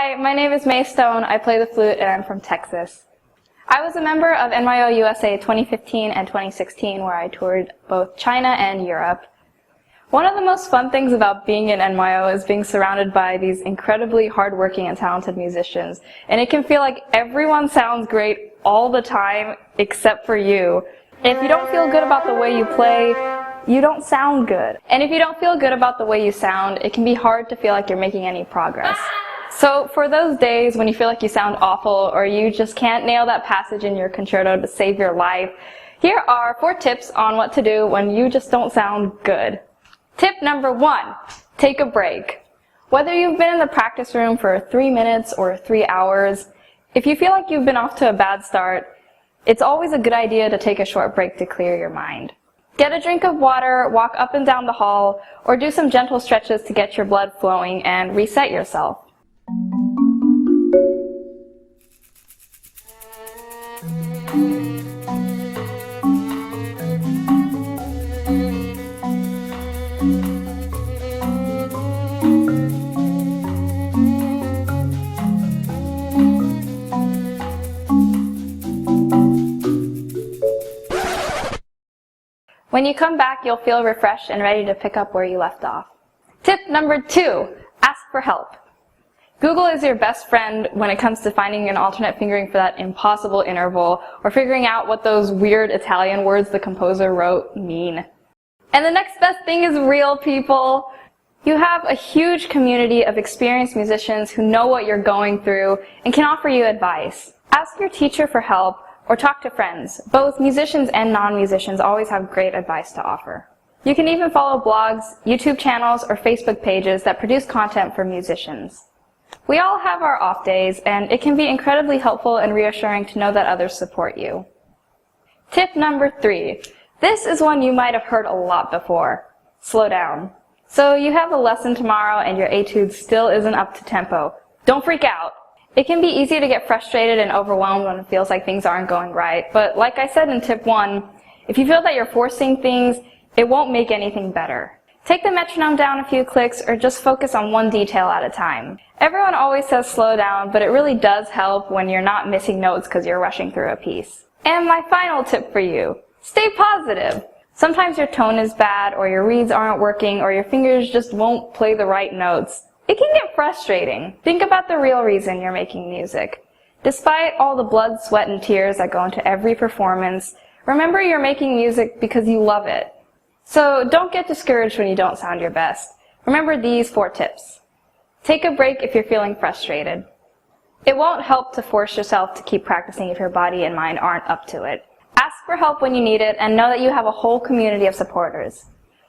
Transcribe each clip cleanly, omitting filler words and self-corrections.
Hi, my name is Mei Stone. I play the flute and I'm from Texas. I was a member of NYO-USA 2015 and 2016 where I toured both China and Europe. One of the most fun things about being in NYO is being surrounded by these incredibly hardworking and talented musicians, and it can feel like everyone sounds great all the time except for you. If you don't feel good about the way you play, you don't sound good. And if you don't feel good about the way you sound, it can be hard to feel like you're making any progress. So for those days when you feel like you sound awful or you just can't nail that passage in your concerto to save your life, here are 4 tips on what to do when you just don't sound good. Tip number 1, take a break. Whether you've been in the practice room for 3 minutes or 3 hours, if you feel like you've been off to a bad start, it's always a good idea to take a short break to clear your mind. Get a drink of water, walk up and down the hall, or do some gentle stretches to get your blood flowing and reset yourself. When you come back, you'll feel refreshed and ready to pick up where you left off. Tip number 2, ask for help. Google is your best friend when it comes to finding an alternate fingering for that impossible interval or figuring out what those weird Italian words the composer wrote mean. And the next best thing is real people. You have a huge community of experienced musicians who know what you're going through and can offer you advice. Ask your teacher for help or talk to friends. Both musicians and non-musicians always have great advice to offer. You can even follow blogs, YouTube channels, or Facebook pages that produce content for musicians. We all have our off days, and it can be incredibly helpful and reassuring to know that others support you. Tip number 3. This is one you might have heard a lot before. Slow down. So you have a lesson tomorrow and your etude still isn't up to tempo. Don't freak out. It can be easy to get frustrated and overwhelmed when it feels like things aren't going right, but like I said in tip 1, if you feel that you're forcing things, it won't make anything better. Take the metronome down a few clicks or just focus on one detail at a time. Everyone always says slow down, but it really does help when you're not missing notes because you're rushing through a piece. And my final tip for you, stay positive. Sometimes your tone is bad or your reeds aren't working or your fingers just won't play the right notes. It can get frustrating. Think about the real reason you're making music. Despite all the blood, sweat, and tears that go into every performance, remember you're making music because you love it. So don't get discouraged when you don't sound your best. Remember these 4 tips. Take a break if you're feeling frustrated. It won't help to force yourself to keep practicing if your body and mind aren't up to it. Ask for help when you need it and know that you have a whole community of supporters.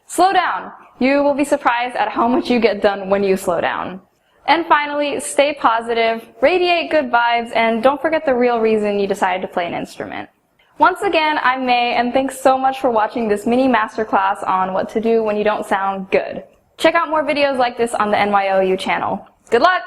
Slow down. You will be surprised at how much you get done when you slow down. And finally, stay positive, radiate good vibes, and don't forget the real reason you decided to play an instrument. Once again, I'm Mei, and thanks so much for watching this mini masterclass on what to do when you don't sound good. Check out more videos like this on the NYO-U channel. Good luck!